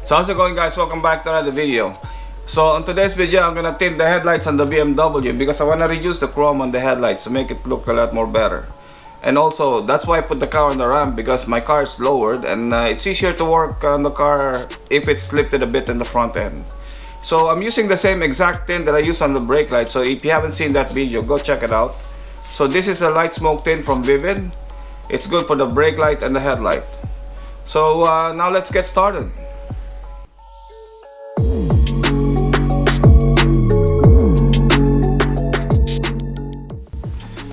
So how's it going, guys? Welcome back to another video. So on today's video, I'm gonna tint the headlights on the BMW because I wanna reduce the chrome on the headlights to make it look a lot more better. And also, that's why I put the car on the ramp, because my car is lowered and it's easier to work on the car if it's lifted a bit in the front end. So I'm using the same exact tint that I use on the brake light. So if you haven't seen that video, go check it out. So this is a light smoke tint from Vvivid. It's good for the brake light and the headlight. So now let's get started.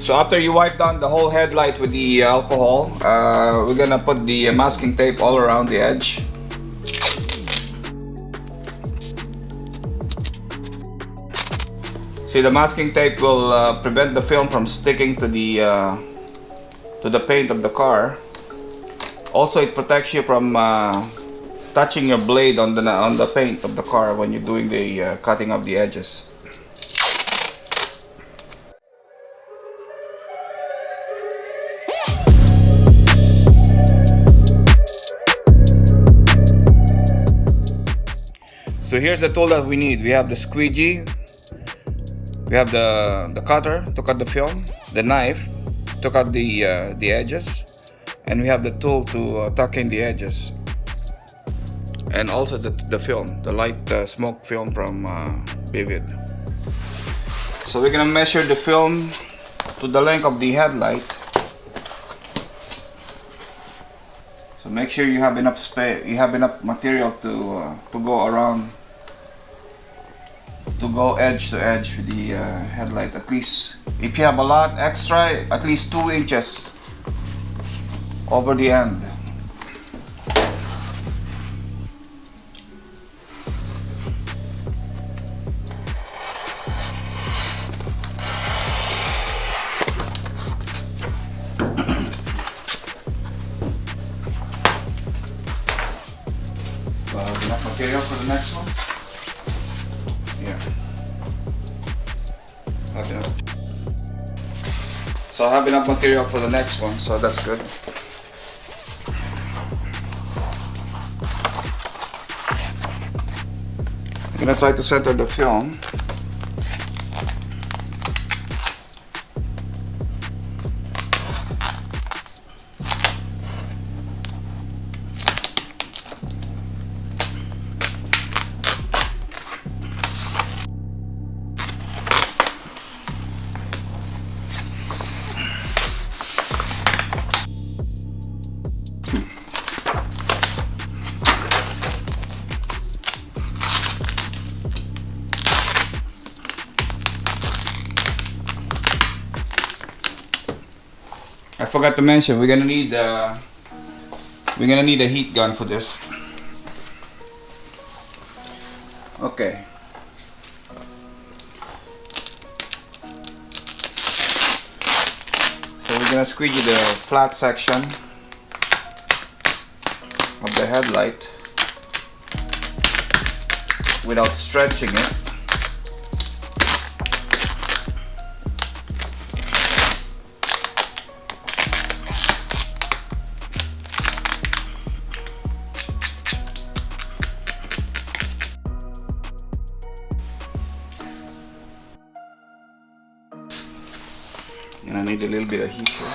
So after you wipe down the whole headlight with the alcohol, we're gonna put the masking tape all around the edge. See, the masking tape will prevent the film from sticking to the paint of the car. Also, it protects you from touching your blade on the paint of the car when you're doing the cutting of the edges. So here's the tool that we need. We have the squeegee, we have the cutter to cut the film, the knife to cut the edges, and we have the tool to tuck in the edges, and also the film, the light smoke film from Vvivid. So we're gonna measure the film to the length of the headlight. So make sure you have enough space, you have enough material to go around, to go edge to edge with the headlight. At least, if you have a lot extra, at least 2 inches over the end. Enough material for the next one? Yeah. Have enough. So I have enough material for the next one, so that's good. I'm gonna try to center the film. I forgot to mention, we're gonna need a heat gun for this. Okay. So we're gonna squeegee the flat section of the headlight without stretching it. And I need a little bit of heat here.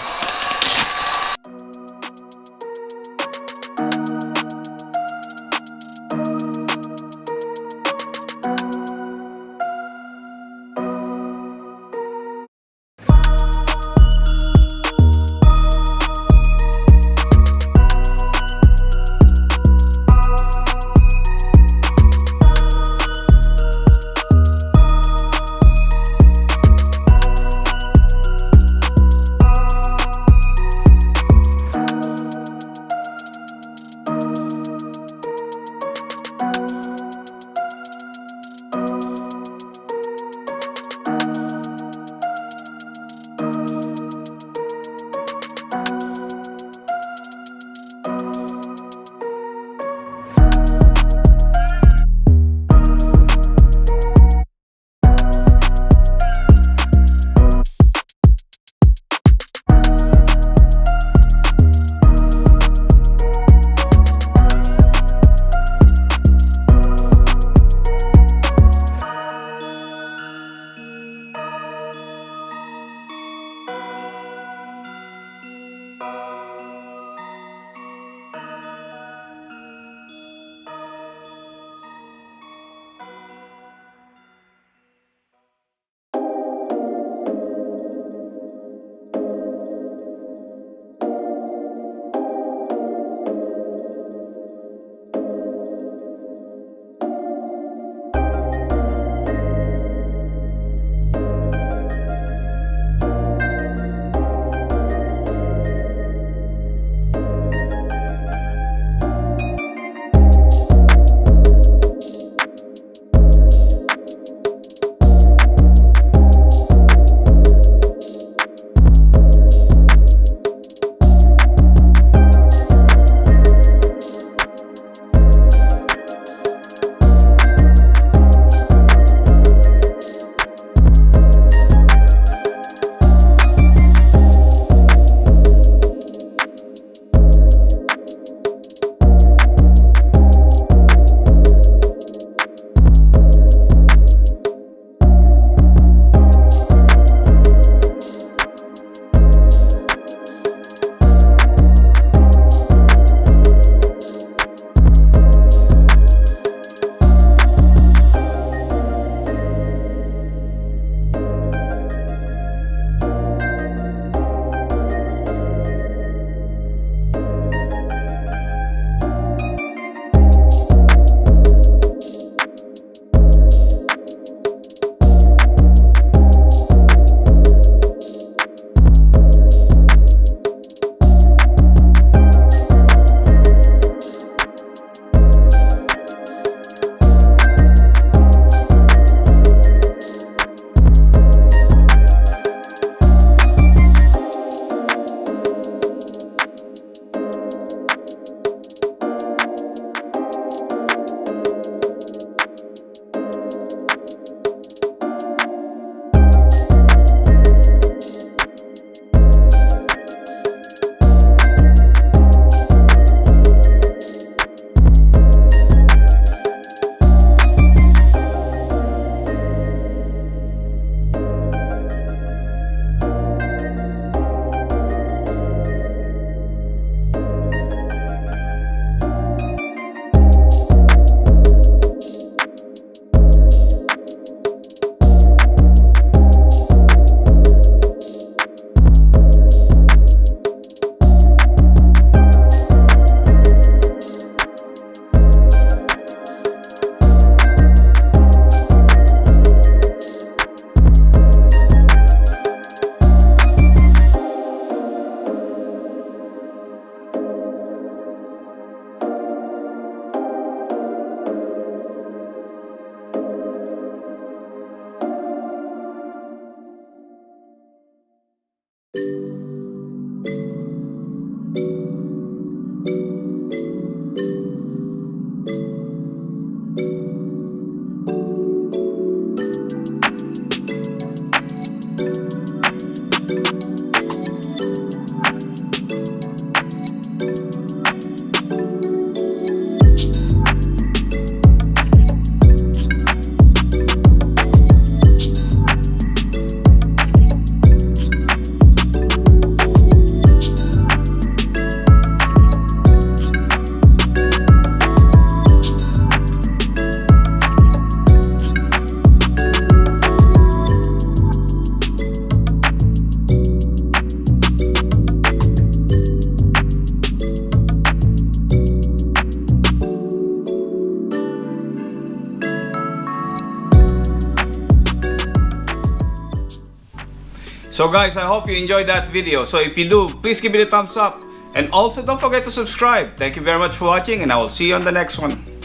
So guys, I hope you enjoyed that video. So if you do, please give it a thumbs up. And also don't forget to subscribe. Thank you very much for watching, and I will see you on the next one.